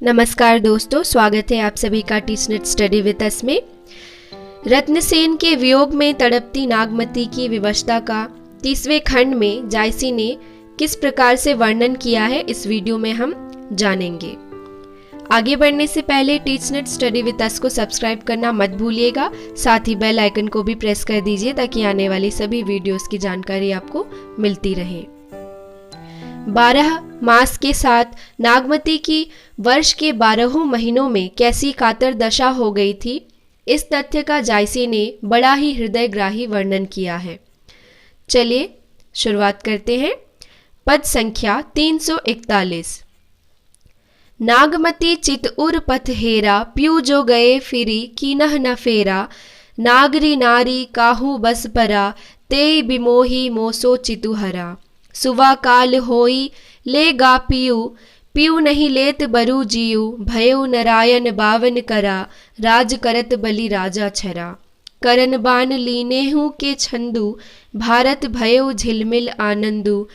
नमस्कार दोस्तों, स्वागत है आप सभी का टीचनेट स्टडी विद अस में। रत्नसेन के वियोग में तड़पती नागमती की विवशता का 30वें खंड में जायसी ने किस प्रकार से वर्णन किया है इस वीडियो में हम जानेंगे। आगे बढ़ने से पहले टीचनेट स्टडी विद अस को सब्सक्राइब करना मत भूलिएगा, साथ ही बेल आइकन को भी प्रेस कर दीजिए ताकि आने वाली सभी वीडियोस की जानकारी आपको मिलती रहे। 12 मास के साथ नागमती की वर्ष के 12 महीनों में कैसी कातर दशा हो गई थी, इस तथ्य का जायसी ने बड़ा ही हृदयग्राही वर्णन किया है। चलिए शुरुआत करते हैं। पद संख्या 341। नागमती चित उर पथ हेरा, प्यू जो गए फिरी कीनह न फेरा, नागरी नारी काहू बस परा, ते बिमोही मोसो चितुहरा, सुवा काल होई ले गा पियू, पियू नहीं लेत बरु जियू, भयउ नारायण बावन करा, राज करत बलि राजा छरा, करन बान लीनेहु के छंदु, भारत भयउ झिलमिल आनंदु,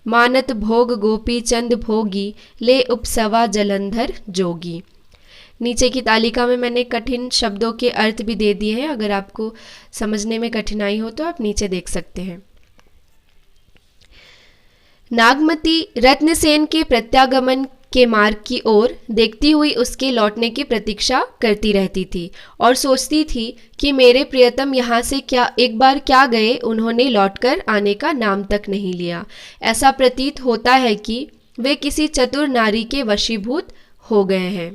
मानत भोग गोपी चंद भोगी, ले उपसवा जलंधर जोगी। नीचे की तालिका में मैंने कठिन शब्दों के अर्थ भी दे दिए हैं, अगर आपको समझने में कठिनाई हो तो आप नीचे देख सकते हैं। नागमती रत्नसेन के प्रत्यागमन के मार्ग की ओर देखती हुई उसके लौटने की प्रतीक्षा करती रहती थी और सोचती थी कि मेरे प्रियतम यहाँ से एक बार क्या गए, उन्होंने लौटकर आने का नाम तक नहीं लिया। ऐसा प्रतीत होता है कि वे किसी चतुर नारी के वशीभूत हो गए हैं।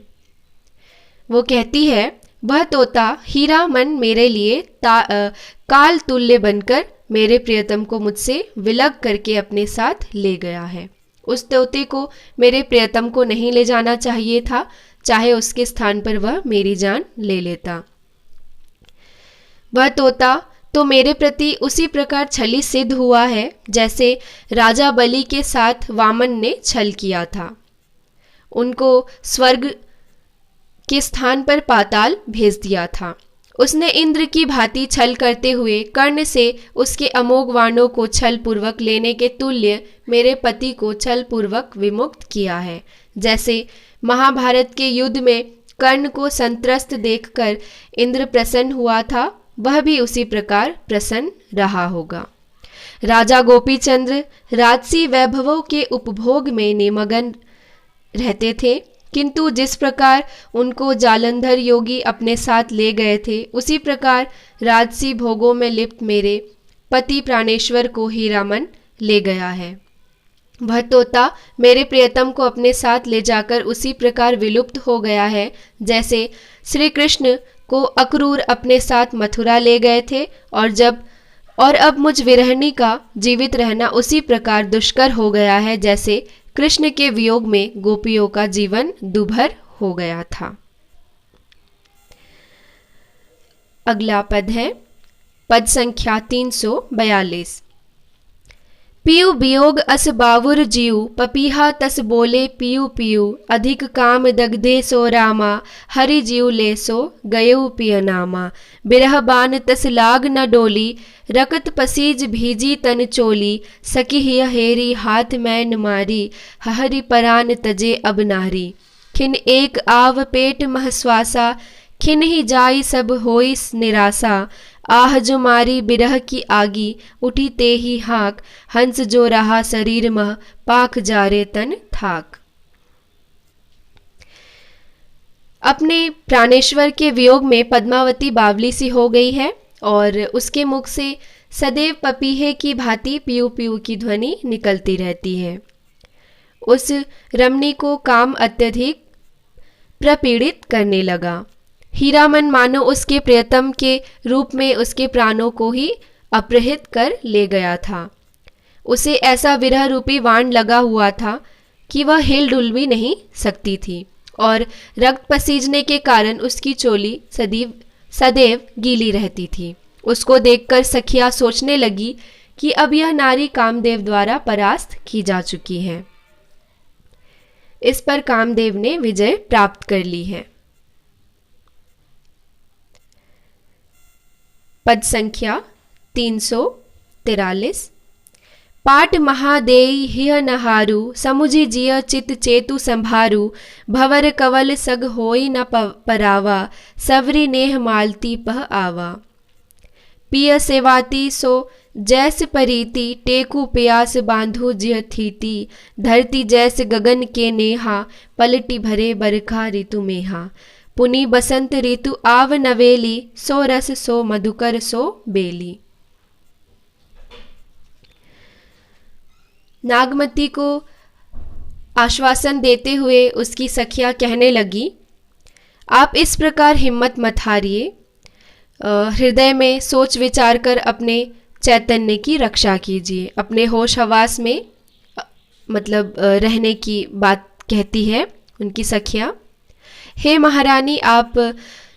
वो कहती है, वह तोता हीरा मन मेरे लिए काल तुल्य बनकर मेरे प्रियतम को मुझसे विलग करके अपने साथ ले गया है। उस तोते को मेरे प्रियतम को नहीं ले जाना चाहिए था, चाहे उसके स्थान पर वह मेरी जान ले लेता। वह तोता तो मेरे प्रति उसी प्रकार छली सिद्ध हुआ है जैसे राजा बलि के साथ वामन ने छल किया था। उनको स्वर्ग के स्थान पर पाताल भेज दिया था। उसने इंद्र की भांति छल करते हुए कर्ण से उसके अमोघ वाणों को छल पूर्वक लेने के तुल्य मेरे पति को छल पूर्वक विमुक्त किया है। जैसे महाभारत के युद्ध में कर्ण को संत्रस्त देखकर इंद्र प्रसन्न हुआ था, वह भी उसी प्रकार प्रसन्न रहा होगा। राजा गोपीचंद्र राजसी वैभवों के उपभोग में निमग्न रहते थे, किंतु जिस प्रकार उनको जालंधर योगी अपने साथ ले गए थे, उसी प्रकार राजसी भोगों में लिप्त मेरे पति प्राणेश्वर को हीरामन ले गया है। वह तोता मेरे प्रियतम को अपने साथ ले जाकर उसी प्रकार विलुप्त हो गया है जैसे श्री कृष्ण को अक्रूर अपने साथ मथुरा ले गए थे और अब मुझ विरहणी का जीवित रहना उसी प्रकार दुष्कर हो गया है जैसे कृष्ण के वियोग में गोपियों का जीवन दुभर हो गया था। अगला पद है पद संख्या 342। पियु वियोग अस बावुर जीव, पपीहा तस बोले पियु पियु, अधिक काम दग्धे सो रामा, हरि जीव ले सो गयउ पिय नामा, बिरह बान तस लाग न डोली, रकत पसीज भीजी तन चोली, सकी हिय हेरी हाथ मैन मारी, हरि परान तजे अब नारी, खिन एक आव पेट महस्वासा, खिन ही जाई सब होई निराशा, आह जो मारी बिरह की आगी, उठी ते ही हाक, हंस जो रहा शरीर मह, पाख जारे तन थाक। अपने प्राणेश्वर के वियोग में पद्मावती बावली सी हो गई है और उसके मुख से सदैव पपीहे की भांति पीयू पीयू की ध्वनि निकलती रहती है। उस रमणी को काम अत्यधिक प्रपीड़ित करने लगा। हीरामन मानो उसके प्रियतम के रूप में उसके प्राणों को ही अपहृत कर ले गया था। उसे ऐसा विरह रूपी वाण लगा हुआ था कि वह हिल डुल भी नहीं सकती थी और रक्त पसीजने के कारण उसकी चोली सदैव गीली रहती थी। उसको देखकर सखिया सोचने लगी कि अब यह नारी कामदेव द्वारा परास्त की जा चुकी है। इस पर कामदेव ने विजय प्राप्त कर ली है। पद संख्या 343। पाट महादेई हिय नहारू समुझी जिय चित चेतु संभारू भवर कवल सग होई न परावा सवरी नेह मालती पह आवा। पिय सेवाती सो जैस परीति टेकू प्यास बांधो जिह थीती धरती जैस गगन के नेहा पलटी भरे बरखा ऋतु मेहा। पुनि बसंत ऋतु आव नवेली सो रस सो मधुकर सो बेली। नागमती को आश्वासन देते हुए उसकी सखियां कहने लगी, आप इस प्रकार हिम्मत मत हारिए, हृदय में सोच विचार कर अपने चैतन्य की रक्षा कीजिए। अपने होश हवास में मतलब रहने की बात कहती है उनकी सखियां। हे महारानी, आप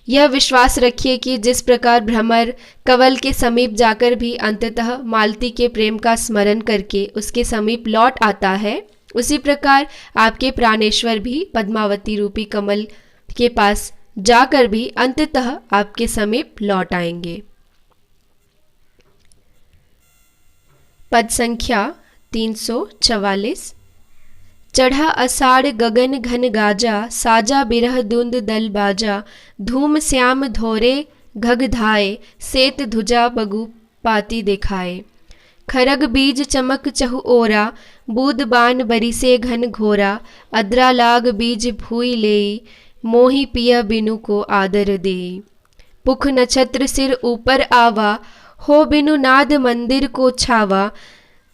यह विश्वास रखिए कि जिस प्रकार भ्रमर कवल के समीप जाकर भी अंततः मालती के प्रेम का स्मरण करके उसके समीप लौट आता है, उसी प्रकार आपके प्राणेश्वर भी पद्मावती रूपी कमल के पास जाकर भी अंततः आपके समीप लौट आएंगे। पद संख्या 344। चढ़ा अषाढ़ गगन घन गाजा साजा बिरह दुंद दल बाजा धूम श्याम धोरे घग धाए सेत धुजा बगु पाती दिखाए। खरग बीज चमक चहु ओरा बूद बान बरिसे घन घोरा अद्रा लाग बीज भूई लेई मोहि पिया बिनु को आदर देई। पुख नक्षत्र सिर ऊपर आवा हो बिनु नाद मंदिर को छावा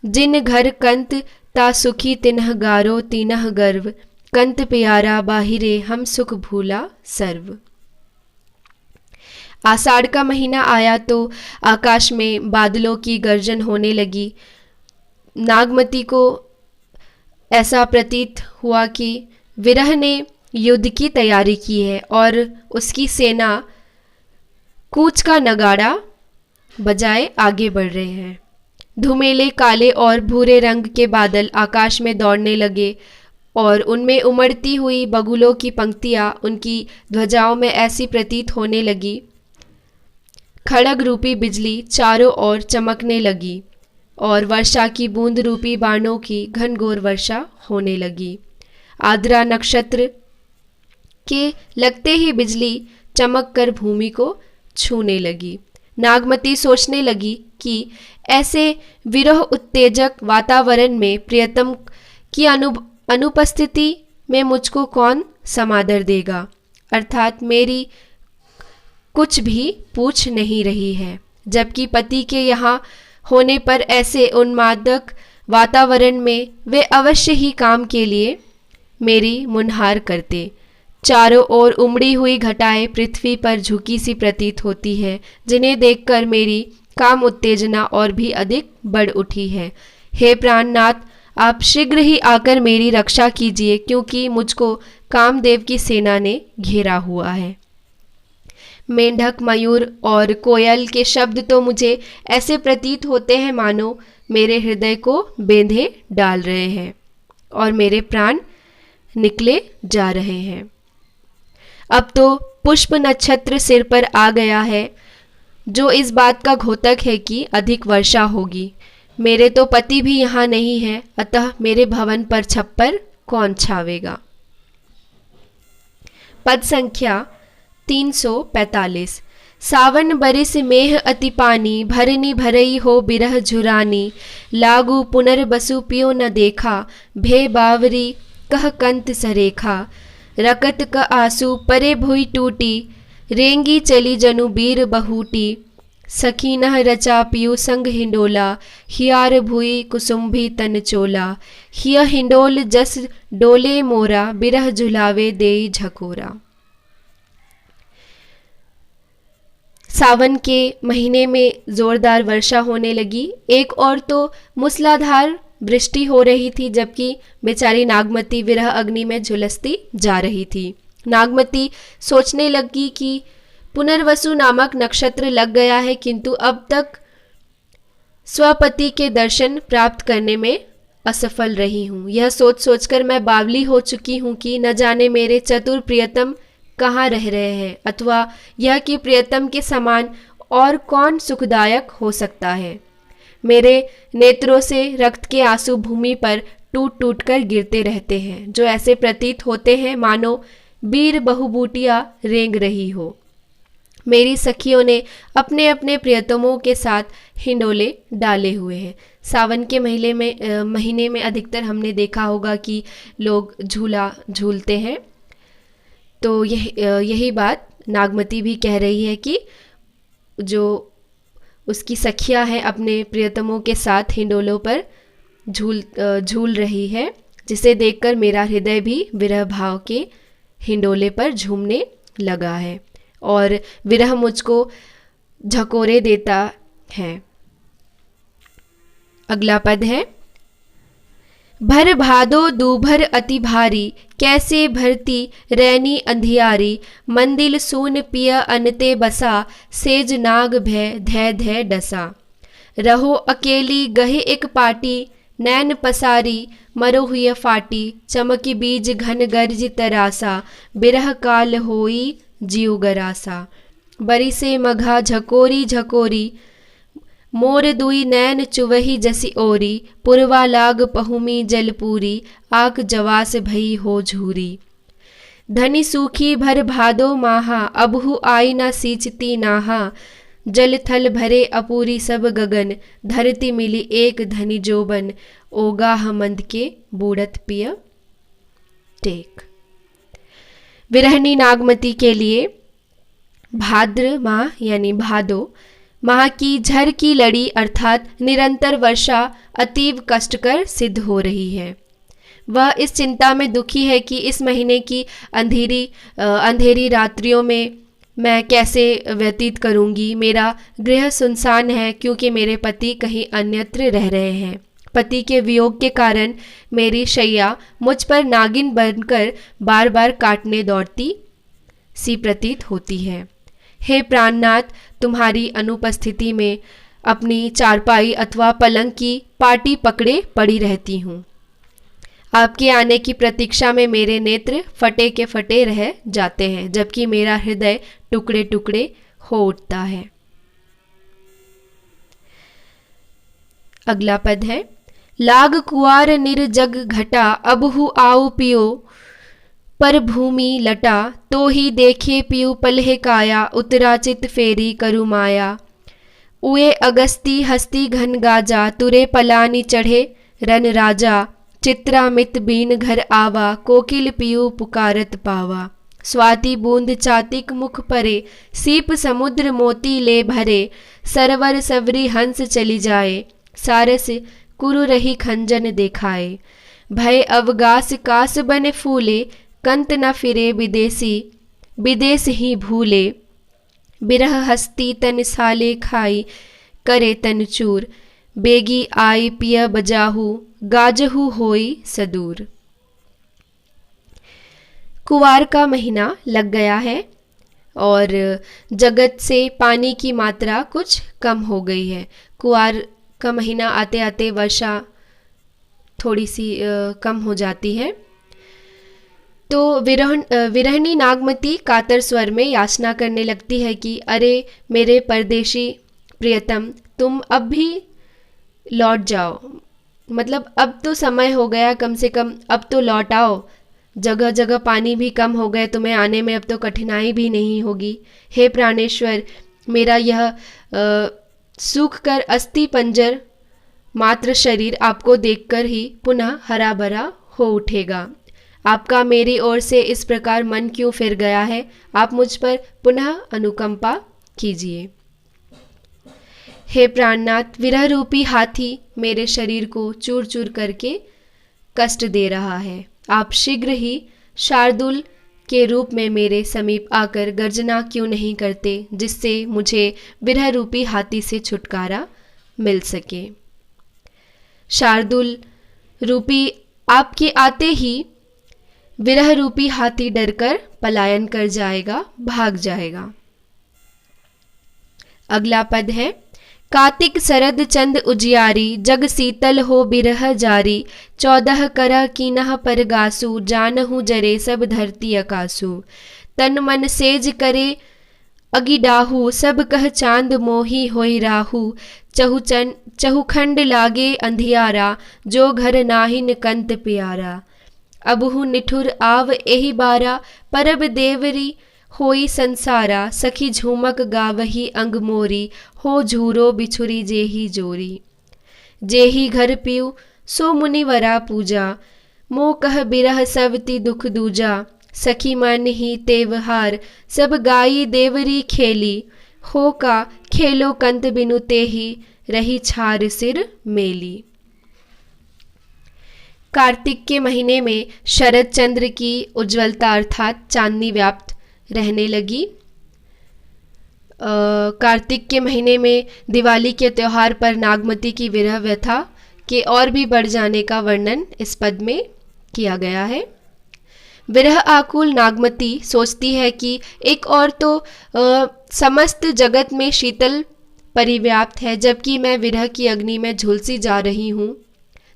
जिन घर कंत ता सुखी तिन्ह गारो तीनह गर्व कंत प्यारा बाहिरे हम सुख भूला सर्व। आषाढ़ का महीना आया तो आकाश में बादलों की गर्जन होने लगी। नागमती को ऐसा प्रतीत हुआ कि विरह ने युद्ध की तैयारी की है और उसकी सेना कूच का नगाड़ा बजाए आगे बढ़ रहे हैं। धुमेले काले और भूरे रंग के बादल आकाश में दौड़ने लगे और उनमें उमड़ती हुई बगुलों की पंक्तियां उनकी ध्वजाओं में ऐसी प्रतीत होने लगी। खड़ग रूपी बिजली चारों ओर चमकने लगी और वर्षा की बूंद रूपी बाणों की घनघोर वर्षा होने लगी। आद्रा नक्षत्र के लगते ही बिजली चमक कर भूमि को छूने लगी। नागमती सोचने लगी कि ऐसे विरह उत्तेजक वातावरण में प्रियतम की अनुपस्थिति में मुझको कौन समादर देगा, अर्थात मेरी कुछ भी पूछ नहीं रही है, जबकि पति के यहाँ होने पर ऐसे उन्मादक वातावरण में वे अवश्य ही काम के लिए मेरी मुनहार करते। चारों ओर उमड़ी हुई घटाएं पृथ्वी पर झुकी सी प्रतीत होती है, जिन्हें देखकर मेरी काम उत्तेजना और भी अधिक बढ़ उठी है। हे प्राणनाथ, आप शीघ्र ही आकर मेरी रक्षा कीजिए, क्योंकि मुझको कामदेव की सेना ने घेरा हुआ है। मेंढक, मयूर और कोयल के शब्द तो मुझे ऐसे प्रतीत होते हैं मानो मेरे हृदय को बेंधे डाल रहे हैं और मेरे प्राण निकले जा रहे हैं। अब तो पुष्प नक्षत्र सिर पर आ गया है, जो इस बात का घोतक है कि अधिक वर्षा होगी। मेरे तो पति भी यहाँ नहीं है, अतः मेरे भवन पर छप्पर कौन छावेगा। पद संख्या 345। सावन बरिस मेह अति पानी भरनी भरई हो बिरह झुरानी लागू पुनर्बसु पियो न देखा भे बावरी कह कंत सरेखा रकत क आंसू परे भुई टूटी रेंगी चली जनु बीर बहूटी सखी नह रचा पियु संग हिंडोला हियार भुई कुसुम्भी तन चोला हिय हिंडोल जस डोले मोरा बिरह झुलावे देई झकोरा। सावन के महीने में जोरदार वर्षा होने लगी। एक और तो मूसलाधार वृष्टि हो रही थी, जबकि बेचारी नागमती विरह अग्नि में झुलसती जा रही थी। नागमती सोचने लगी कि पुनर्वसु नामक नक्षत्र लग गया है, किंतु अब तक स्वपति के दर्शन प्राप्त करने में असफल रही हूँ। यह सोच सोचकर मैं बावली हो चुकी हूँ कि न जाने मेरे चतुर प्रियतम कहाँ रह रहे हैं, अथवा यह कि प्रियतम के समान और कौन सुखदायक हो सकता है। मेरे नेत्रों से रक्त के आंसू भूमि पर टूट टूट कर गिरते रहते हैं, जो ऐसे प्रतीत होते हैं मानो वीर बहुबूटियां रेंग रही हो। मेरी सखियों ने अपने अपने प्रियतमों के साथ हिंडोले डाले हुए हैं। सावन के महीने में अधिकतर हमने देखा होगा कि लोग झूला झूलते हैं। तो यही बात नागमती भी कह रही है कि जो उसकी सखियां हैं अपने प्रियतमों के साथ हिंडोलों पर झूल रही है, जिसे देखकर मेरा हृदय भी विरह भाव के हिंडोले पर झूमने लगा है और विरह मुझको झकोरे देता है। अगला पद है, भर भादो दूभर अति भारी, कैसे भरती रैनी अंधियारी, मंदिल सून पिय अनते बसा, सेज नाग भय धै धै डसा। रहो अकेली गहे एक पाटी, नैन पसारी मरो हुई फाटी, चमकी बीज घन गर्ज तरासा, बिरह काल होई जीव गरासा। बरी से मघा झकोरी झकोरी, मोर दुई नैन चुवही जसी ओरी, पुरवा लाग पहुमी जलपूरी, आक जवास भई हो झूरी। धनी सूखी भर भादो माहा, अबहु आई न सींचती नाहा, जल थल भरे अपूरी सब गगन, धरती मिली एक धनी जोबन, ओगाह मंद के बूढ़त पिय टेक। विरहनी नागमती के लिए भाद्र माह यानी भादो माह की झर की लड़ी अर्थात निरंतर वर्षा अतीव कष्टकर सिद्ध हो रही है। वह इस चिंता में दुखी है कि इस महीने की अंधेरी रात्रियों में मैं कैसे व्यतीत करूंगी। मेरा गृह सुनसान है क्योंकि मेरे पति कहीं अन्यत्र रह रहे हैं। पति के वियोग के कारण मेरी शैया मुझ पर नागिन बनकर बार बार काटने दौड़ती सी प्रतीत होती है। हे प्राणनाथ, तुम्हारी अनुपस्थिति में अपनी चारपाई अथवा पलंग की पाटी पकड़े पड़ी रहती हूँ। आपके आने की प्रतीक्षा में मेरे नेत्र फटे के फटे रह जाते हैं, जबकि मेरा हृदय टुकड़े टुकड़े हो उठता है। अगला पद है, लाग कुआर निर्जग घटा, अबहु आओ पियो पर भूमि लटा, तो ही देखे पियु पलहे काया, उतरा चित फेरी करु माया। उए अगस्ती हस्ती घन गाजा, तुरे पलानी चढ़े रन राजा, चित्रा मित बीन घर आवा, कोकिल पियु पुकारत पावा। स्वाति बूंद चातिक मुख परे, सीप समुद्र मोती ले भरे, सरवर सवरी हंस चली जाए, सारस कुरु रही खंजन देखाए। भय अवगास कास बन फूले, कंत न फिरे विदेशी विदेश ही भूले। बिरह हस्ती तन साले खाई, करे तन चूर, बेगी आई पिय बजाहू, गाजहू होई सदूर। कुवार का महीना लग गया है और जगत से पानी की मात्रा कुछ कम हो गई है। कुवार का महीना आते आते वर्षा थोड़ी सी कम हो जाती है। तो विरहनी नागमती कातर स्वर में याचना करने लगती है कि अरे मेरे परदेशी प्रियतम, तुम अब भी लौट जाओ। मतलब अब तो समय हो गया, कम से कम अब तो लौट आओ। जगह जगह पानी भी कम हो गए, तुम्हें आने में अब तो कठिनाई भी नहीं होगी। हे प्राणेश्वर, मेरा यह सूख कर अस्थि पंजर मात्र शरीर आपको देखकर ही पुनः हरा भरा हो उठेगा। आपका मेरी ओर से इस प्रकार मन क्यों फिर गया है? आप मुझ पर पुनः अनुकंपा कीजिए। हे प्राणनाथ, विरह रूपी हाथी मेरे शरीर को चूर चूर करके कष्ट दे रहा है। आप शीघ्र ही शार्दुल के रूप में मेरे समीप आकर गर्जना क्यों नहीं करते, जिससे मुझे विरह रूपी हाथी से छुटकारा मिल सके। शार्दुल रूपी आपके आते ही विरह रूपी हाथी डरकर पलायन कर जाएगा, भाग जाएगा। अगला पद है, कार्तिक सरद चंद उजियारी, जग शीतल हो बिरह जारी, 14 करह कीनह पर गासु, जानहु जरे सब धरती अकासु। तन मन सेज करे अगिडाहू सब कह चांद मोही होई राहू, चहुखंड लागे अंधियारा, जो घर नाहिन कंत प्यारा। अबहु निठुर आव एहि बारा, परब देवरी होई संसारा, सखी झूमक गावही अंग मोरी, हो झूरो बिछुरी जेही जोरी। जेही घर पियु सो मुनिवरा पूजा, मो कह बिरह सवती दुख दूजा। सखी मन ही तेवहार, सब गाई देवरी खेली, हो का खेलो कंत बिनु तेही, रही छार सिर मेली। कार्तिक के महीने में शरद चंद्र की उज्ज्वलता अर्थात चांदनी व्याप्त रहने लगी। कार्तिक के महीने में दिवाली के त्यौहार पर नागमती की विरह व्यथा के और भी बढ़ जाने का वर्णन इस पद में किया गया है। विरह आकुल नागमती सोचती है कि एक और तो समस्त जगत में शीतल परिव्याप्त है, जबकि मैं विरह की अग्नि में झुलसी जा रही हूँ।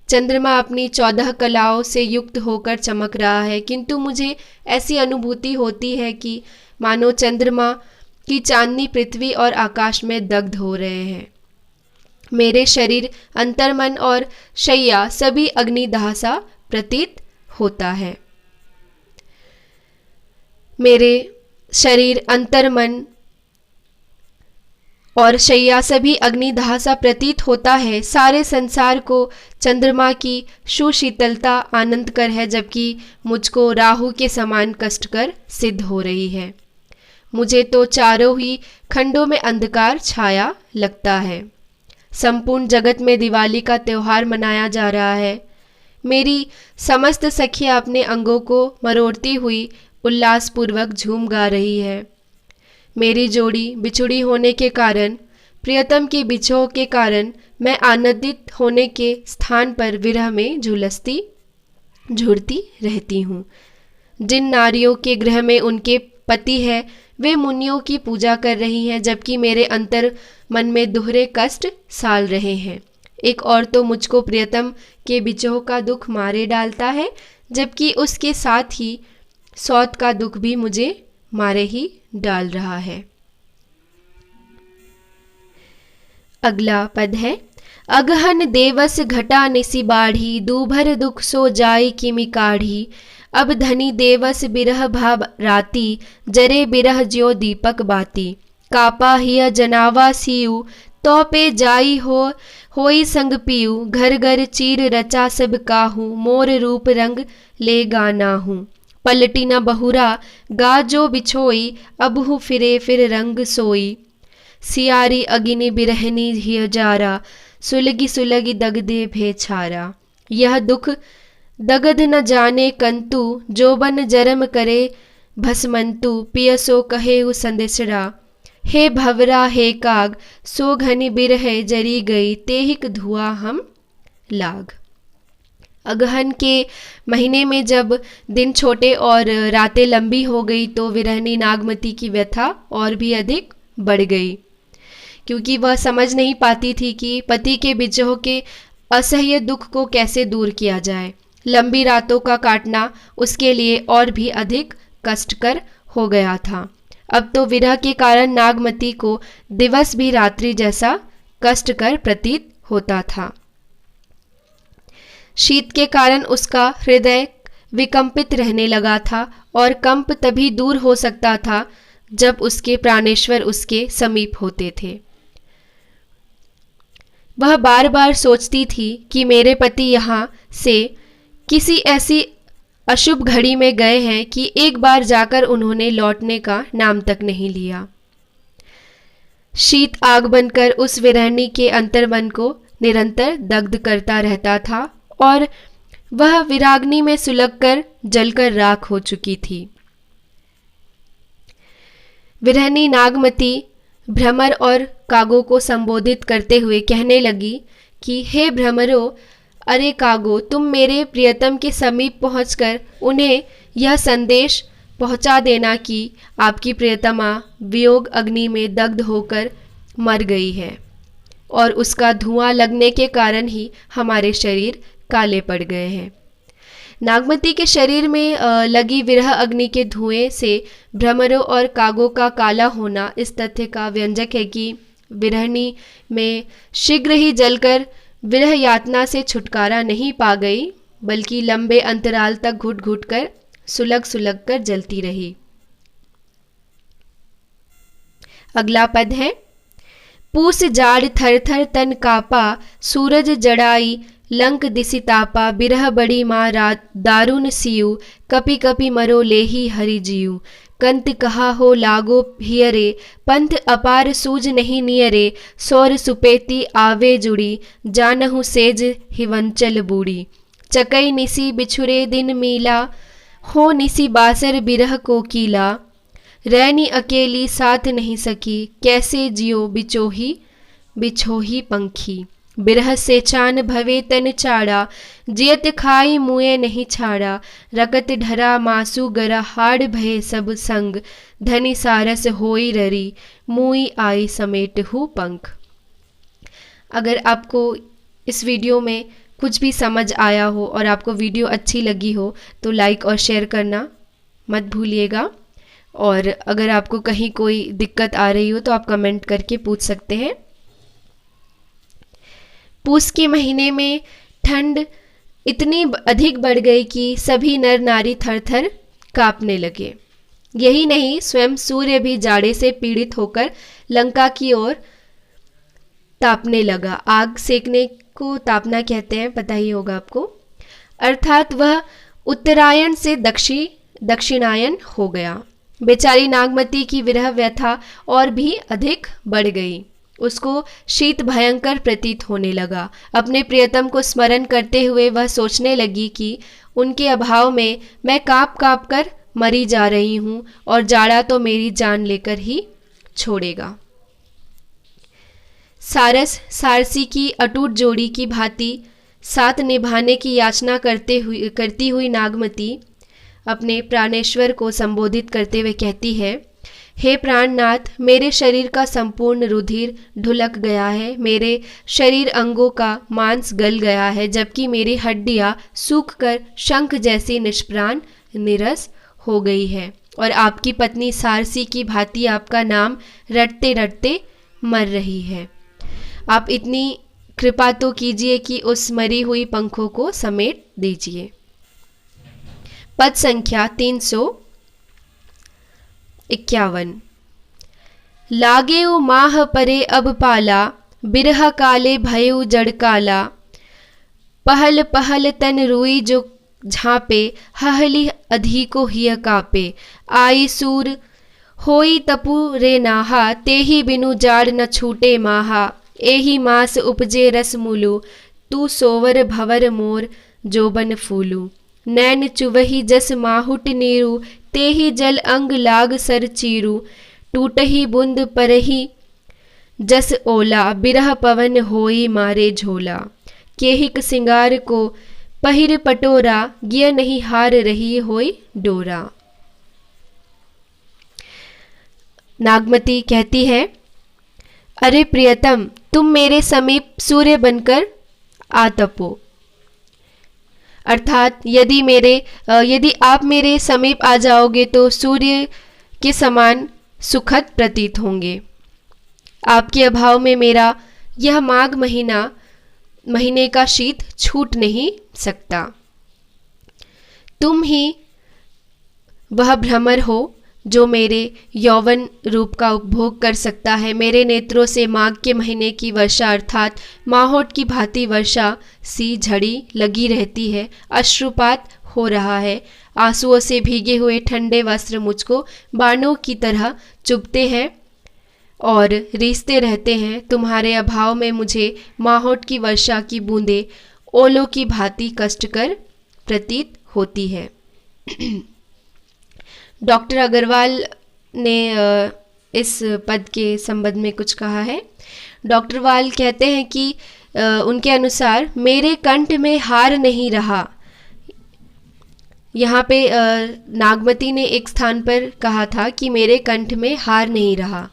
चंद्रमा अपनी 14 कलाओं से युक्त होकर चमक रहा है, किंतु मुझे ऐसी अनुभूति होती है कि मानो चंद्रमा की चांदनी पृथ्वी और आकाश में दग्ध हो रहे हैं। मेरे शरीर, अंतर्मन और शैया सभी अग्निदाह सा प्रतीत होता है। मेरे शरीर, अंतर्मन और शैया सभी अग्निदाह सा प्रतीत होता है। सारे संसार को चंद्रमा की सुशीतलता आनंद कर है, जबकि मुझको राहु के समान कष्टकर सिद्ध हो रही है। मुझे तो चारों ही खंडों में अंधकार छाया लगता है। संपूर्ण जगत में दिवाली का त्योहार मनाया जा रहा है। मेरी समस्त सखियां अपने अंगों को मरोड़ती हुई उल्लासपूर्वक झूम गा रही है। मेरी जोड़ी बिछुड़ी होने के कारण, प्रियतम के बिछोह के कारण मैं आनंदित होने के स्थान पर विरह में झुलसती झुरती रहती हूँ। जिन नारियों के गृह में उनके पति है, वे मुनियों की पूजा कर रही हैं, जबकि मेरे अंतर मन में दोहरे कष्ट साल रहे हैं। एक और तो मुझको प्रियतम के बिछोह का दुख मारे डालता है, जबकि उसके साथ ही सौत का दुख भी मुझे मारे ही डाल रहा है। अगला पद है, अगहन देवस घटा निसी बाढ़ी, दूभर दुख सो जाई किमि काढ़ी। अब धनी देवस बिरह भाव राती, जरे बिरह ज्यो दीपक बाती। कापा हिय जनावा सियु, तो पे जाई होई संग पियु। घर घर चीर रचा सब काहू, मोर रूप रंग ले गाना हूँ। पलटी न बहुरा गा जो बिछोई, अबहु फिरे फिर रंग सोई। सियारी अगिनी बिरहनी हिय जारा, सुलगी सुलगी दगदे भे छारा। यह दुख दगद न जाने कंतु, जोबन जरम करे भस्मंतु। पियसो कहे संदेशरा, हे भवरा हे काग, सो घनी बिरह जरी गई, तेहिक धुआं हम लाग। अगहन के महीने में जब दिन छोटे और रातें लंबी हो गई, तो विरहनी नागमती की व्यथा और भी अधिक बढ़ गई, क्योंकि वह समझ नहीं पाती थी कि पति के विजोह के असह्य दुख को कैसे दूर किया जाए। लंबी रातों का काटना उसके लिए और भी अधिक कष्टकर हो गया था। अब तो विरह के कारण नागमती को दिवस भी रात्रि जैसा कष्टकर प्रतीत होता था। शीत के कारण उसका हृदय विकंपित रहने लगा था, और कंप तभी दूर हो सकता था जब उसके प्राणेश्वर उसके समीप होते थे। वह बार बार सोचती थी कि मेरे पति यहाँ से किसी ऐसी अशुभ घड़ी में गए हैं कि एक बार जाकर उन्होंने लौटने का नाम तक नहीं लिया। शीत आग बनकर उस विरहणी के अंतर्मन को निरंतर दग्ध करता रहता था, और वह विराग्नि में सुलगकर जलकर राख हो चुकी थी। विरहणी नागमती भ्रमर और कागों को संबोधित करते हुए कहने लगी कि हे भ्रमरों, अरे कागो, तुम मेरे प्रियतम के समीप पहुंचकर उन्हें यह संदेश पहुंचा देना कि आपकी प्रियतमा वियोग अग्नि में दग्ध होकर मर गई है, और उसका धुआं लगने के कारण ही हमारे शरीर काले पड़ गए हैं। नागमती के शरीर में लगी विरह अग्नि के धुएं से भ्रमरों और कागों का काला होना इस तथ्य का व्यंजक है कि विरहनी में शीघ्र ही जलकर विरह यातना से छुटकारा नहीं पा गई, बल्कि लंबे अंतराल तक घुट घुट कर सुलग सुलग कर जलती रही। अगला पद है, पूस जाड़ थर थर तन कापा, सूरज जड़ाई लंक दिसि तापा, बिरह बड़ी माँ रात दारुण सियु, कपि कपि मरो लेही हरि जियु, कंत कहा हो लागो हियरे, पंथ अपार सूझ नहीं नियरे, सौर सुपेती आवे जुड़ी, जानहु सेज हिवंचल बूढ़ी, चकई निसी बिछुरे दिन मीला, हो निसी बासर बिरह को कीला, रैनी अकेली साथ नहीं सकी, कैसे जियो बिचोही बिछोही पंखी, बिरह से चान भवे तन चाड़ा, जियत खाई मुए नहीं छाड़ा, रकत ढरा मासू गरा हाड़ भये सब संग, धनी सारस होई ररी, मुई आई समेट हूँ पंख। अगर आपको इस वीडियो में कुछ भी समझ आया हो और आपको वीडियो अच्छी लगी हो तो लाइक और शेयर करना मत भूलिएगा, और अगर आपको कहीं कोई दिक्कत आ रही हो तो आप कमेंट करके पूछ सकते हैं। पूस के महीने में ठंड इतनी अधिक बढ़ गई कि सभी नर नारी थर थर कांपने लगे। यही नहीं, स्वयं सूर्य भी जाड़े से पीड़ित होकर लंका की ओर तापने लगा। आग सेकने को तापना कहते हैं, पता ही होगा आपको। अर्थात वह उत्तरायण से दक्षिणायन हो गया। बेचारी नागमती की विरह व्यथा और भी अधिक बढ़ गई। उसको शीत भयंकर प्रतीत होने लगा। अपने प्रियतम को स्मरण करते हुए वह सोचने लगी कि उनके अभाव में मैं कांप कांप कर मरी जा रही हूँ और जाड़ा तो मेरी जान लेकर ही छोड़ेगा। सारस सारसी की अटूट जोड़ी की भांति साथ निभाने की याचना करती हुई नागमती अपने प्राणेश्वर को संबोधित करते हुए कहती है, हे प्राणनाथ, मेरे शरीर का संपूर्ण रुधिर ढुलक गया है, मेरे शरीर अंगों का मांस गल गया है, जबकि मेरी हड्डियां सूखकर शंख जैसी निष्प्राण निरस हो गई है, और आपकी पत्नी सारसी की भांति आपका नाम रटते रटते मर रही है। आप इतनी कृपा तो कीजिए कि उस मरी हुई पंखों को समेट दीजिए। पद संख्या 351। लागेउ माह परे अब पाला, बिरह काले भयउ जड़ काला, पहल पहल तन रुई जो झांपे, हहली अधिको हिय कापे, आई सूर होई तपु रे नाहा, तेहि बिनु जाड़ न छूटे माहा, एहि मास उपजे रस मूलु, तू सोवर भवर मोर जोबन फूलू, नैन चुवही जस माहुट नीरू, तेहि जल अंग लाग सर चीरू, टूटही बूंद परही जस ओला, बिरह पवन होई मारे झोला, केहिक सिंगार को पहिर पटोरा, गिय नहीं हार रही होई डोरा। नागमती कहती है, अरे प्रियतम, तुम मेरे समीप सूर्य बनकर आ तपो। अर्थात यदि आप मेरे समीप आ जाओगे तो सूर्य के समान सुखद प्रतीत होंगे। आपके अभाव में मेरा यह माघ महीने का शीत छूट नहीं सकता। तुम ही वह भ्रमर हो जो मेरे यौवन रूप का उपभोग कर सकता है। मेरे नेत्रों से माघ के महीने की वर्षा अर्थात माहोट की भांति वर्षा सी झड़ी लगी रहती है। अश्रुपात हो रहा है। आंसुओं से भीगे हुए ठंडे वस्त्र मुझको बाणों की तरह चुभते हैं और रीसते रहते हैं। तुम्हारे अभाव में मुझे माहोट की वर्षा की बूंदें ओलों की भांति कष्टकर प्रतीत होती है। डॉक्टर अग्रवाल ने इस पद के संबंध में कुछ कहा है। डॉक्टर वाल कहते हैं कि उनके अनुसार मेरे कंठ में हार नहीं रहा। यहाँ पे नागमती ने एक स्थान पर कहा था कि मेरे कंठ में हार नहीं रहा,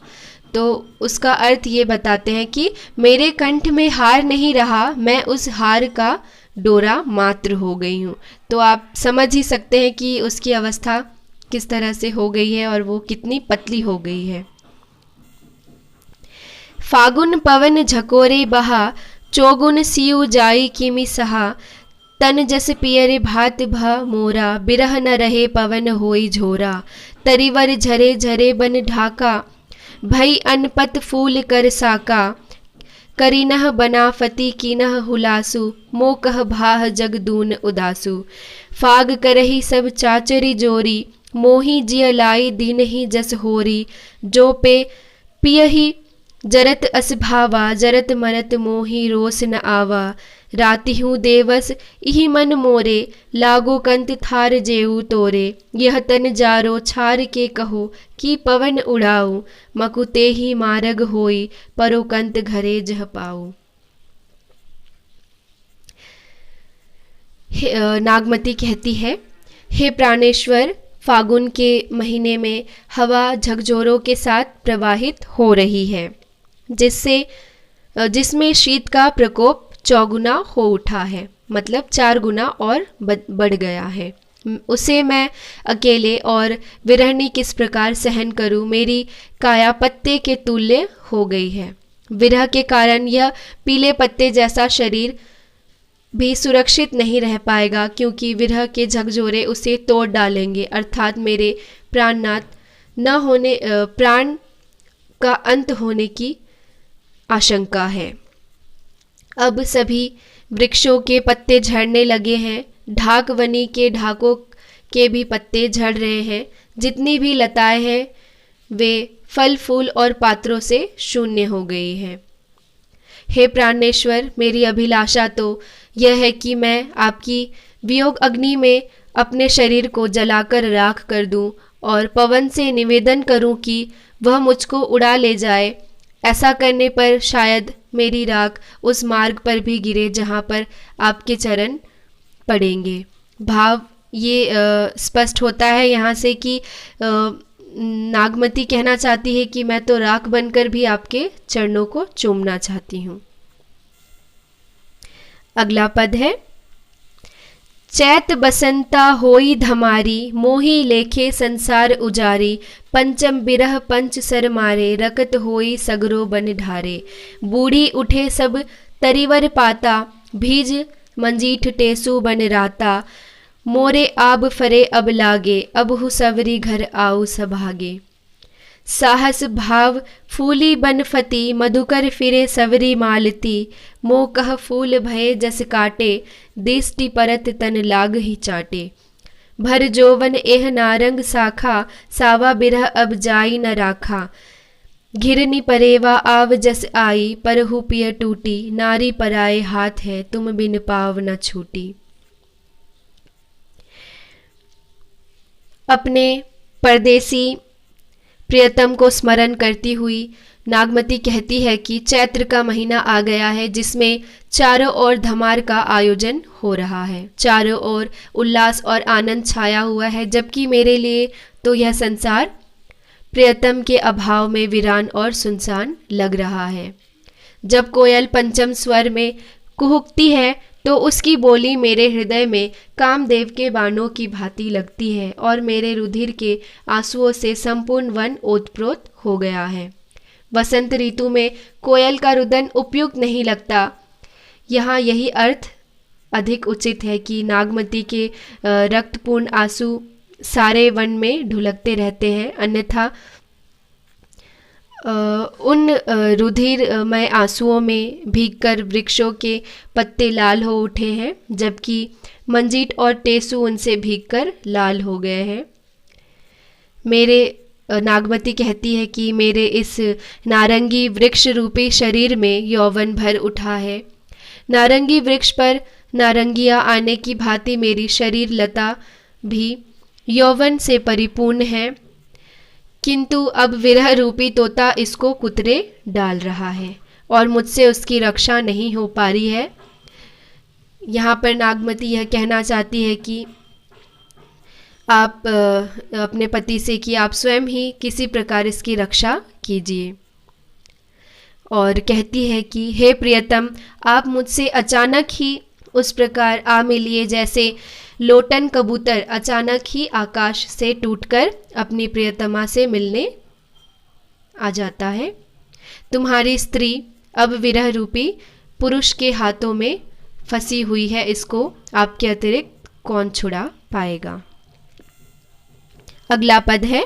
तो उसका अर्थ ये बताते हैं कि मेरे कंठ में हार नहीं रहा, मैं उस हार का डोरा मात्र हो गई हूँ। तो आप समझ ही सकते हैं कि उसकी अवस्था किस तरह से हो गई है और वो कितनी पतली हो गई है। फागुन पवन झकोरे बहा, चौगुन सियु जाई किमि सहा, तन जस पियरे भात भा मोरा, बिरह न रहे पवन होई झोरा, तरिवर झरे झरे बन ढाका, भई अनपत फूल कर साका, करिनह बनाफती कीनह हुलासु, मोकह भाह जगदून उदासु, फाग करही सब चाचरी जोरी, मोही जिय लाई दीनहि जस होरी, जो पे पियही जरत अस भावा, जरत मरत मोही रोस न आवा, राति हूँ देवस इहि मन मोरे, लागो कंत थार जेऊ तोरे, यह तन जारो छार के कहो, कि पवन उड़ाऊ, मकुते ही मारग होई, परो कंत घरे जह पाऊ। नागमती कहती है, हे प्राणेश्वर, फागुन के महीने में हवा झकझोरों के साथ प्रवाहित हो रही है, जिसमें शीत का प्रकोप चौगुना हो उठा है, मतलब 4 गुना और बढ़ गया है। उसे मैं अकेले और विरहनी किस प्रकार सहन करूं, मेरी काया पत्ते के तुल्य हो गई है। विरह के कारण यह पीले पत्ते जैसा शरीर भी सुरक्षित नहीं रह पाएगा, क्योंकि विरह के झकझोरे उसे तोड़ डालेंगे, अर्थात मेरे प्राण का अंत होने की आशंका है। अब सभी वृक्षों के पत्ते झड़ने लगे हैं, ढाकवनी के ढाकों के भी पत्ते झड़ रहे हैं, जितनी भी लताएं हैं वे फल फूल और पात्रों से शून्य हो गई हैं। हे प्राणेश्वर, मेरी अभिलाषा तो यह है कि मैं आपकी वियोग अग्नि में अपने शरीर को जलाकर राख कर दूं और पवन से निवेदन करूं कि वह मुझको उड़ा ले जाए। ऐसा करने पर शायद मेरी राख उस मार्ग पर भी गिरे जहाँ पर आपके चरण पड़ेंगे। भाव ये स्पष्ट होता है यहाँ से कि नागमती कहना चाहती है कि मैं तो राख बनकर भी आपके चरणों को चूमना चाहती हूँ। अगला पद है, चैत बसंता होई धमारी, मोही लेखे संसार उजारी, पंचम बिरह पंच सर मारे, रकत होई सगरो बन ढारे, बूढ़ी उठे सब तरिवर पाता, भीज मंजीठ टेसु बन राता, मोरे आब फरे अब लागे, अब हु सवरी घर आऊ सभागे, साहस भाव फूली बन फती, मधुकर फिरे सवरी मालती, मोह कह फूल भये जस काटे, दिष्टि परत तन लाग ही चाटे, भर जोवन एह नारंग साखा, सावा बिरह अब जाई न राखा, घिरनी परेवा आव जस आई, परहु पिय टूटी, नारी पराए हाथ है तुम बिन पाव न छूटी। अपने परदेसी प्रियतम को स्मरण करती हुई नागमती कहती है कि चैत्र का महीना आ गया है, जिसमें चारों ओर धमार का आयोजन हो रहा है, चारों ओर उल्लास और आनंद छाया हुआ है, जबकि मेरे लिए तो यह संसार प्रियतम के अभाव में वीरान और सुनसान लग रहा है। जब कोयल पंचम स्वर में कुहुकती है तो उसकी बोली मेरे हृदय में कामदेव के बाणों की भांति लगती है और मेरे रुधिर के आंसुओं से संपूर्ण वन ओतप्रोत हो गया है। वसंत ऋतु में कोयल का रुदन उपयुक्त नहीं लगता। यहाँ यही अर्थ अधिक उचित है कि नागमती के रक्तपूर्ण आंसू सारे वन में ढुलकते रहते हैं, अन्यथा उन रुधिरमय आंसुओं में भीगकर वृक्षों के पत्ते लाल हो उठे हैं, जबकि मंजीट और टेसु उनसे भीगकर लाल हो गए हैं। नागमती कहती है कि मेरे इस नारंगी वृक्ष रूपी शरीर में यौवन भर उठा है। नारंगी वृक्ष पर नारंगियाँ आने की भांति मेरी शरीर लता भी यौवन से परिपूर्ण है, किंतु अब विरह रूपी तोता इसको कुतरे डाल रहा है और मुझसे उसकी रक्षा नहीं हो पा रही है। यहाँ पर नागमती यह कहना चाहती है कि आप अपने पति से कि आप स्वयं ही किसी प्रकार इसकी रक्षा कीजिए, और कहती है कि हे प्रियतम, आप मुझसे अचानक ही उस प्रकार आ मिलिए जैसे लोटन कबूतर अचानक ही आकाश से टूटकर अपनी प्रियतमा से मिलने आ जाता है। तुम्हारी स्त्री अब विरह रूपी पुरुष के हाथों में फंसी हुई है, इसको आपके अतिरिक्त कौन छुड़ा पाएगा। अगला पद है,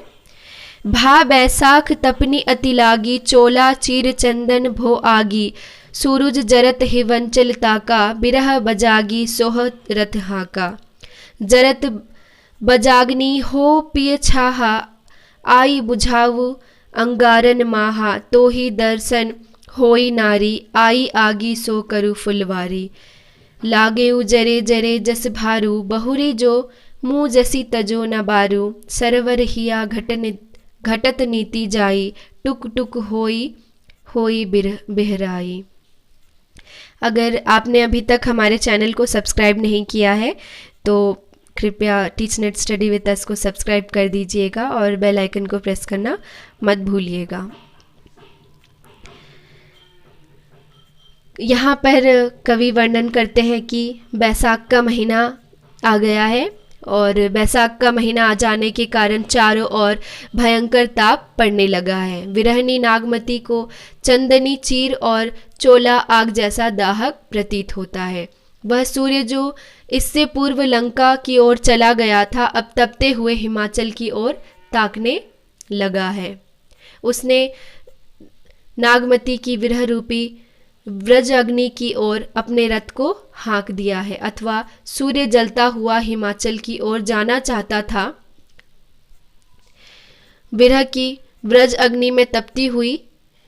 भा बैसाख तपनी अति लागी, चोला चीर चंदन भो आगी, सूरज जरत हिवंचल ताका, बिरह बजागी सोह रथ हाका। जरत बजाग्नि हो पिय छाहा, आई बुझाऊ अंगारन माहा, तो ही दर्शन होई नारी, आई आगी सो करु फुलवारी। लागे जरे जरे जस भारू, बहुरी जो मुँह जसी तजो न बारू, सरवर हिया घटत नीति जाई, टुक टुक होई होई बिहराई। अगर आपने अभी तक हमारे चैनल को सब्सक्राइब नहीं किया है तो कृपया teach net study with us को सब्सक्राइब कर दीजिएगा और बेल आइकन को प्रेस करना मत भूलिएगा। यहाँ पर कवि वर्णन करते हैं कि बैसाख का महीना आ गया है और बैसाख का महीना आ जाने के कारण चारों ओर भयंकर ताप पड़ने लगा है। विरहनी नागमती को चंदनी चीर और चोला आग जैसा दाहक प्रतीत होता है। वह सूर्य जो इससे पूर्व लंका की ओर चला गया था, अब तपते हुए हिमाचल की ओर ताकने लगा है। उसने नागमती की विरह रूपी व्रज अग्नि की ओर अपने रथ को हाँक दिया है, अथवा सूर्य जलता हुआ हिमाचल की ओर जाना चाहता था। विरह की व्रज अग्नि में तपती हुई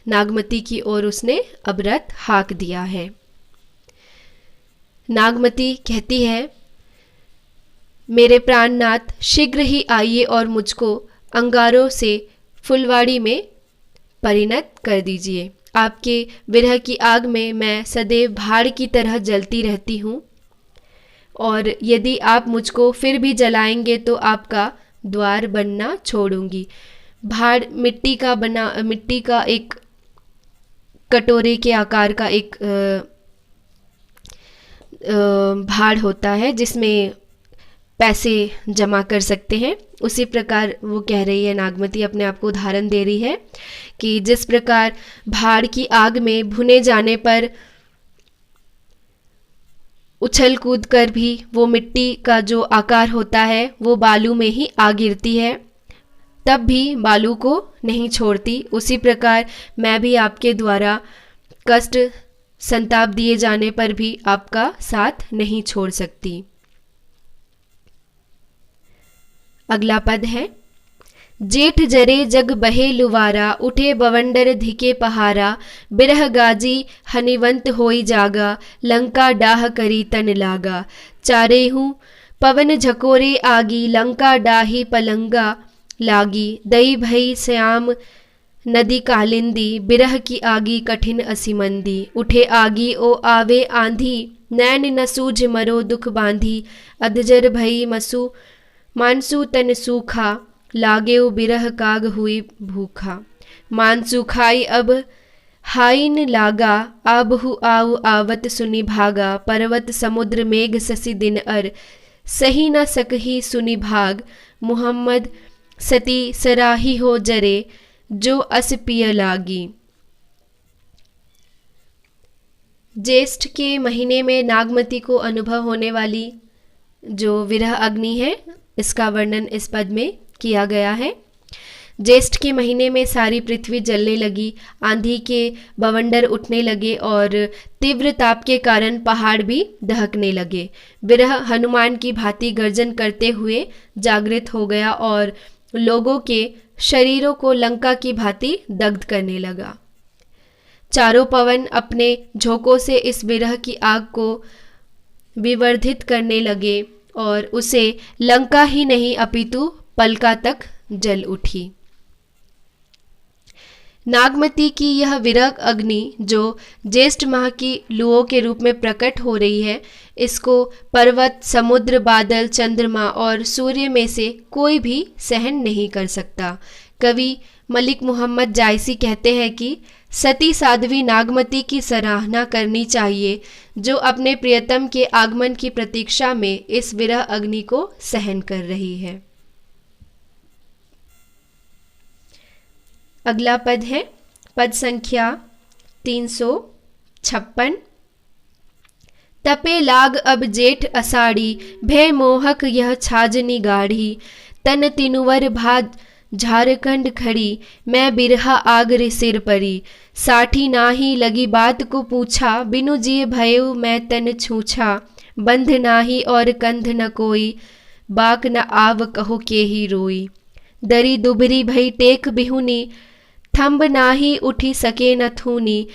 नागमती की ओर उसने अब रथ हाँक दिया है। नागमती कहती है, मेरे प्राणनाथ शीघ्र ही आइए और मुझको अंगारों से फुलवाड़ी में परिणत कर दीजिए। आपके विरह की आग में मैं सदैव भाड़ की तरह जलती रहती हूँ और यदि आप मुझको फिर भी जलाएंगे तो आपका द्वार बनना छोड़ूंगी। भाड़ मिट्टी का एक कटोरे के आकार का एक भाड़ होता है जिसमें पैसे जमा कर सकते हैं। उसी प्रकार वो कह रही है, नागमती अपने आप को उदाहरण दे रही है कि जिस प्रकार भाड़ की आग में भुने जाने पर उछल कूद कर भी वो मिट्टी का जो आकार होता है वो बालू में ही आ गिरती है, तब भी बालू को नहीं छोड़ती, उसी प्रकार मैं भी आपके द्वारा कष्ट संताप दिए जाने पर भी आपका साथ नहीं छोड़ सकती। अगला पद है, जेठ जरे जग बहे लुवारा, उठे बवंडर धिके पहारा, बिरह गाजी हनिवंत होई जागा, लंका डाह करी तन लागा। चारे हूँ पवन झकोरे आगी, लंका डाही पलंगा लागी, दई भई श्याम नदी कालिंदी, बिरह की आगी कठिन असिमंदी। उठे आगी ओ आवे आंधी, नैन न सूझ मरो दुख बांधी, अधजर भई मानसू तन सूखा, लागे बिरह काग हुई भूखा। मान सुखाई अब हाइन लागा, आबहु आउ आवत सुनि भागा, पर्वत समुद्र मेघ ससी दिन अर, सही न सकही सुनि भाग। मुहम्मद सती सराही हो जरे, जो अस पिय लागी। ज्येष्ठ के महीने में नागमती को अनुभव होने वाली जो विरह अग्नि है, इसका वर्णन इस पद में किया गया है। ज्येष्ठ के महीने में सारी पृथ्वी जलने लगी, आंधी के बवंडर उठने लगे और तीव्र ताप के कारण पहाड़ भी दहकने लगे। विरह हनुमान की भांति गर्जन करते हुए जागृत हो गया और लोगों के शरीरों को लंका की भांति दग्ध करने लगा। चारों पवन अपने झोंकों से इस विरह की आग को विवर्धित करने लगे और उसे लंका ही नहीं अपितु पलका तक जल उठी। नागमती की यह विरह अग्नि जो ज्येष्ठ माह की लुओं के रूप में प्रकट हो रही है, इसको पर्वत, समुद्र, बादल, चंद्रमा और सूर्य में से कोई भी सहन नहीं कर सकता। कवि मलिक मोहम्मद जायसी कहते हैं कि सती साध्वी नागमती की सराहना करनी चाहिए, जो अपने प्रियतम के आगमन की प्रतीक्षा में इस विरह अग्नि को सहन कर रही है। अगला पद है पद संख्या 356। तपे लाग अब जेठ अषाढ़ी, भय मोहक यह छाजनी गाढ़ी, तन तिनुवर भाद झारखंड खड़ी, मैं बिरहा आग रे सिर परी, साठी नाही लगी बात को पूछा, बिनु जिए भयउ मैं तन छूछा, बंध नाही और कंध न कोई, बाक न आव कहो के ही रोई, दरी दुबरी भई टेक बिहुनी, थंब नाही उठी सके न थूनी,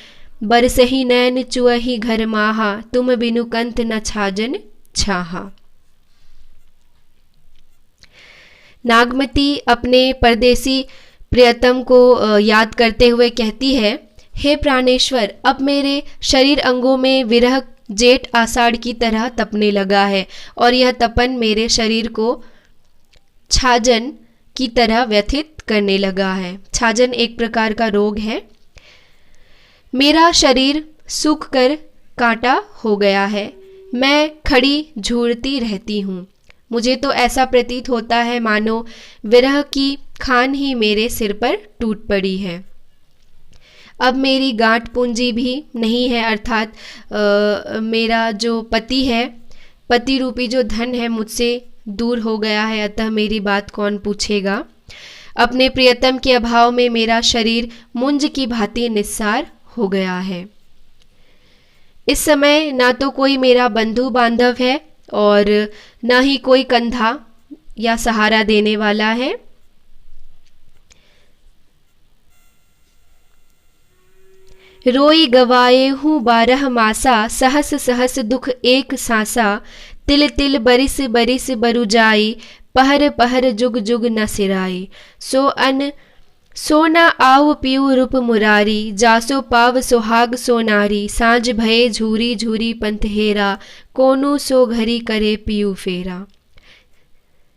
बरसही नैन चुअही घर माहा, तुम बिनु कंत न छाजन छाहा। नागमती अपने परदेसी प्रियतम को याद करते हुए कहती है, हे प्राणेश्वर, अब मेरे शरीर अंगों में विरह जेठ आषाढ़ की तरह तपने लगा है और यह तपन मेरे शरीर को छाजन की तरह व्यथित करने लगा है। छाजन एक प्रकार का रोग है। मेरा शरीर सूख कर कांटा हो गया है, मैं खड़ी झूरती रहती हूँ। मुझे तो ऐसा प्रतीत होता है मानो विरह की खान ही मेरे सिर पर टूट पड़ी है। अब मेरी गांठ पूंजी भी नहीं है, अर्थात मेरा जो पति है, पति रूपी जो धन है मुझसे दूर हो गया है, अतः मेरी बात कौन पूछेगा। अपने प्रियतम के अभाव में मेरा शरीर मुंज की भांति निस्सार हो गया है। इस समय ना तो कोई मेरा बंधु बांधव है और ना ही कोई कंधा या सहारा देने वाला है। रोई गवाए हूँ 12 मासा, सहस सहस दुख एक सांसा, तिल तिल बरिस बरिस बरु जाई, पहर पहर जुग जुग न सिराई, सो न आव पियु रूप मुरारी, जासो पाव सुहाग सो नारी, सांझ भये झूरी झूरी पंथ हेरा, कोनु सो घरी करे पियु फेरा,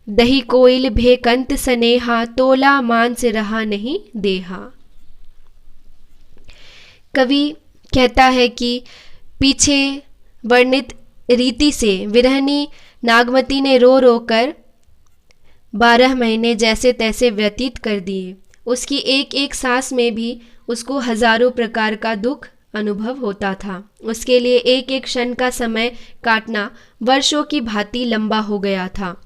दही कोइल भे कंत सनेहा, तोला मांस रहा नहीं देहा। कवि कहता है कि पीछे वर्णित रीति से विरहनी नागमती ने रो रो कर 12 महीने जैसे तैसे व्यतीत कर दिए। उसकी एक एक सांस में भी उसको हजारों प्रकार का दुख अनुभव होता था। उसके लिए एक एक क्षण का समय काटना वर्षों की भांति लंबा हो गया था।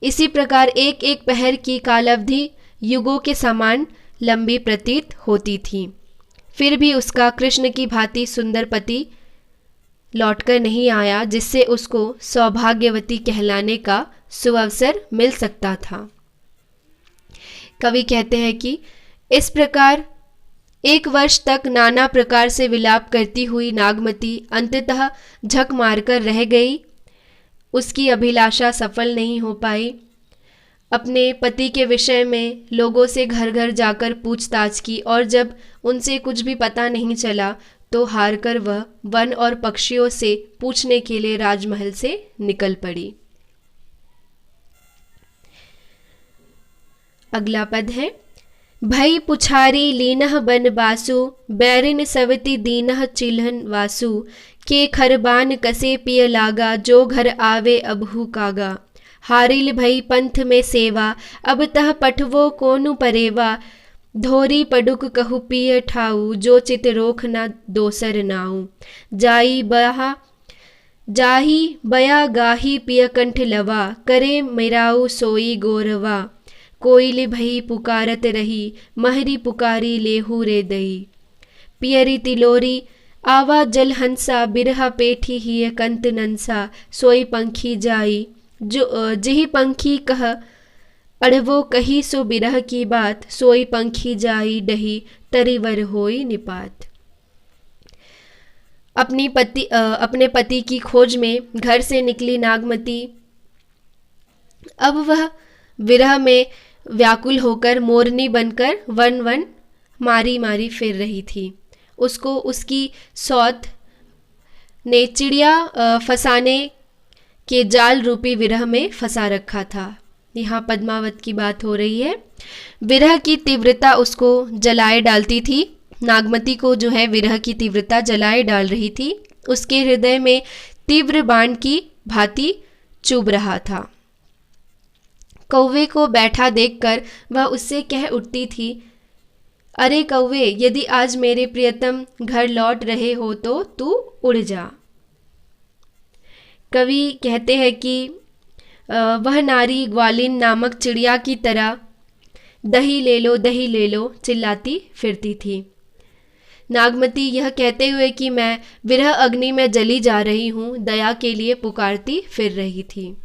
इसी प्रकार एक एक पहर की कालावधि युगों के समान लंबी प्रतीत होती थी। फिर भी उसका कृष्ण की भांति सुंदर पति लौटकर नहीं आया, जिससे उसको सौभाग्यवती कहलाने का सुअवसर मिल सकता था। कवि कहते हैं कि इस प्रकार 1 वर्ष तक नाना प्रकार से विलाप करती हुई नागमती अंततः झक मारकर रह गई। उसकी अभिलाषा सफल नहीं हो पाई। अपने पति के विषय में लोगों से घर घर जाकर पूछताछ की और जब उनसे कुछ भी पता नहीं चला तो हारकर वह वन और पक्षियों से पूछने के लिए राजमहल से निकल पड़ी। अगला पद है भई पुछारी लीनह बन बासु, बैरिन सवती दीनह चिल्हन वासु, के खरबान कसे पिय लागा, जो घर आवे अबहु कागा, हारिल भई पंथ में सेवा, अब तह पठवो कोनु परेवा, धोरी पडुक कहु पिय ठाऊ, जो चित रोख न दोसर नाऊ, जाही बया गाही पिय कंठ लवा, करे मेराऊ सोई गोरवा, कोइल भई पुकारत रही, महरी पुकारी लेहू रे दई, पियरी तिलोरी आवा जल हंसा, बिरहा पेठी हिय कंत नंसा, सोई पंखी जाई, जो जिही पंखी कह अड़वो कही, सो बिरह की बात, सोई पंखी जाई डही, तरिवर होई निपात। अपने पति की खोज में घर से निकली नागमती अब वह विरह में व्याकुल होकर मोरनी बनकर वन वन मारी मारी फिर रही थी। उसको उसकी सौत ने चिड़िया फंसाने के जाल रूपी विरह में फंसा रखा था। यहाँ पद्मावत की बात हो रही है। विरह की तीव्रता उसको जलाए डालती थी। नागमती को जो है विरह की तीव्रता जलाए डाल रही थी। उसके हृदय में तीव्र बाण की भांति चुभ रहा था। कौवे को बैठा देखकर वह उससे कह उठती थी, अरे कौवे, यदि आज मेरे प्रियतम घर लौट रहे हो तो तू उड़ जा। कवि कहते हैं कि वह नारी ग्वालिन नामक चिड़िया की तरह दही ले लो चिल्लाती फिरती थी। नागमती यह कहते हुए कि मैं विरह अग्नि में जली जा रही हूँ, दया के लिए पुकारती फिर रही थी।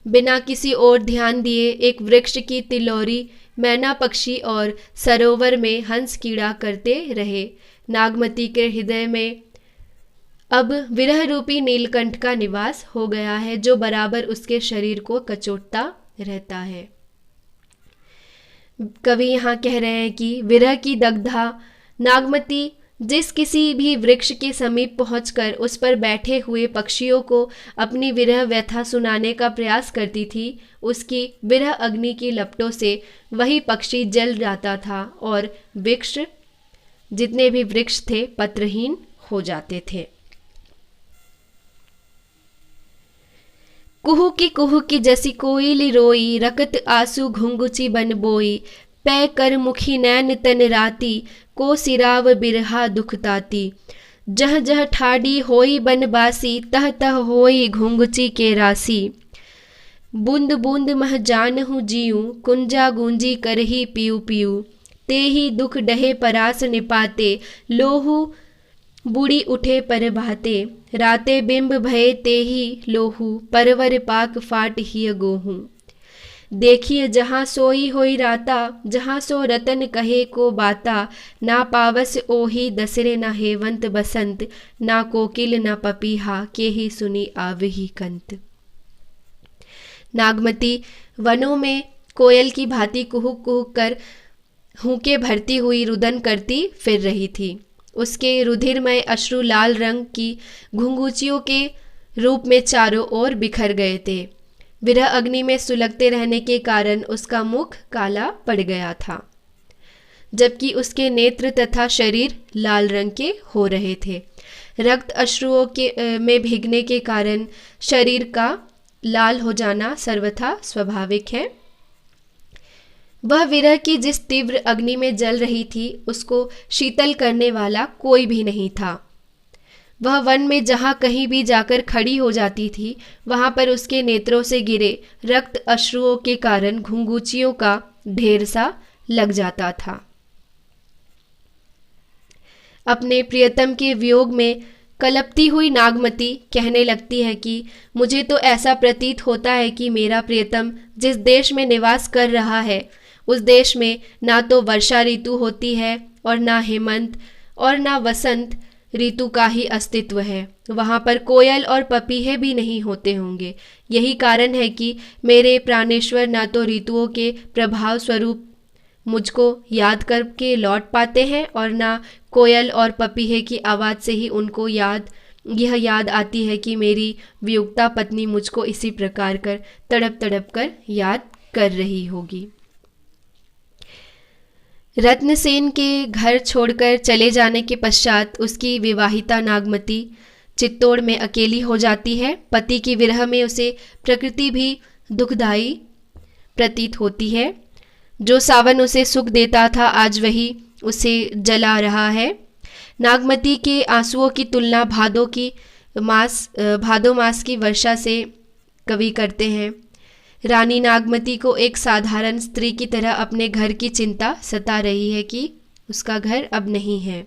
बिना किसी और ध्यान दिए एक वृक्ष की तिलोरी, मैना पक्षी और सरोवर में हंस कीड़ा करते रहे। नागमती के हृदय में अब विरह रूपी नीलकंठ का निवास हो गया है, जो बराबर उसके शरीर को कचोटता रहता है। कवि यहाँ कह रहे हैं कि विरह की दग्धा नागमती जिस किसी भी वृक्ष के समीप पहुंचकर उस पर बैठे हुए पक्षियों को अपनी विरह व्यथा सुनाने का प्रयास करती थी, उसकी विरह अग्नि की लपटों से वही पक्षी जल जाता था और वृक्ष, जितने भी वृक्ष थे, पत्रहीन हो जाते थे। कुहू की जैसी कोयली रोई, रकत आंसू घुंघुची बन बोई, पै कर मुखी नैन तन राती, को सिराव बिरहा दुखताती, जह जह ठाडी होई बनबासी, तह तह होई घुंघुची के रासी, बूंद बूंद मह जानहु जीऊं, कुंजा गूंजी करही पियू पियू, ते ही दुख डहे परास निपाते, लोहू बुड़ी उठे पर भाते, राते बिंब भये ते ही लोहू, परवर पाक फाट हिय गोहू, देखिए जहाँ सोई होई राता, जहाँ सो रतन कहे को बाता, ना पावस ओही दसरे न हेवंत बसंत, ना कोकिल न पपीहा, के ही सुनी आवही कंत। नागमती वनों में कोयल की भांति कुहुक कुहुक कर हुंके भरती हुई रुदन करती फिर रही थी। उसके रुधिरमय अश्रु लाल रंग की घुंघुचियों के रूप में चारों ओर बिखर गए थे। विरह अग्नि में सुलगते रहने के कारण उसका मुख काला पड़ गया था, जबकि उसके नेत्र तथा शरीर लाल रंग के हो रहे थे। रक्त अश्रुओं के में भीगने के कारण शरीर का लाल हो जाना सर्वथा स्वाभाविक है। वह विरह की जिस तीव्र अग्नि में जल रही थी, उसको शीतल करने वाला कोई भी नहीं था। वह वन में जहाँ कहीं भी जाकर खड़ी हो जाती थी, वहाँ पर उसके नेत्रों से गिरे रक्त अश्रुओं के कारण घुंघुचियों का ढेर सा लग जाता था। अपने प्रियतम के वियोग में कलपती हुई नागमती कहने लगती है कि मुझे तो ऐसा प्रतीत होता है कि मेरा प्रियतम जिस देश में निवास कर रहा है, उस देश में ना तो वर्षा ऋतु होती है और ना हेमंत और ना वसंत ऋतु का ही अस्तित्व है। वहाँ पर कोयल और पपीहे भी नहीं होते होंगे। यही कारण है कि मेरे प्राणेश्वर ना तो ऋतुओं के प्रभाव स्वरूप मुझको याद करके लौट पाते हैं और ना कोयल और पपीहे की आवाज़ से ही उनको यह याद आती है कि मेरी वियुक्ता पत्नी मुझको इसी प्रकार कर तड़प कर याद कर रही होगी। रत्नसेन के घर छोड़कर चले जाने के पश्चात उसकी विवाहिता नागमती चित्तौड़ में अकेली हो जाती है। पति की विरह में उसे प्रकृति भी दुखदायी प्रतीत होती है। जो सावन उसे सुख देता था, आज वही उसे जला रहा है। नागमती के आंसुओं की तुलना भादो मास की वर्षा से कवि करते हैं। रानी नागमती को एक साधारण स्त्री की तरह अपने घर की चिंता सता रही है कि उसका घर अब नहीं है,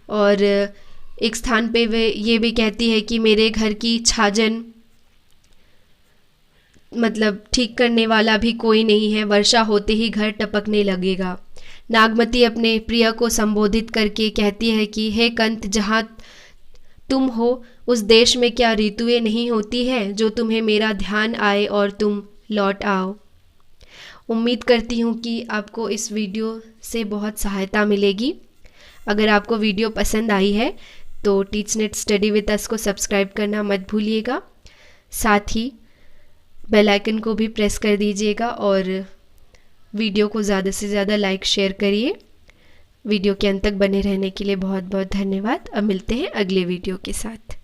और एक स्थान पे वे ये भी कहती है कि मेरे घर की छाजन मतलब ठीक करने वाला भी कोई नहीं है, वर्षा होते ही घर टपकने लगेगा। नागमती अपने प्रिय को संबोधित करके कहती है कि हे कंत, जहाँ तुम हो उस देश में क्या ऋतुएं नहीं होती है जो तुम्हें मेरा ध्यान आए और तुम लौट आओ। उम्मीद करती हूँ कि आपको इस वीडियो से बहुत सहायता मिलेगी। अगर आपको वीडियो पसंद आई है तो टीचनेट स्टडी विद अस को सब्सक्राइब करना मत भूलिएगा। साथ ही बेल आइकन को भी प्रेस कर दीजिएगा और वीडियो को ज़्यादा से ज़्यादा लाइक शेयर करिए। वीडियो के अंत तक बने रहने के लिए बहुत बहुत धन्यवाद। अब मिलते हैं अगले वीडियो के साथ।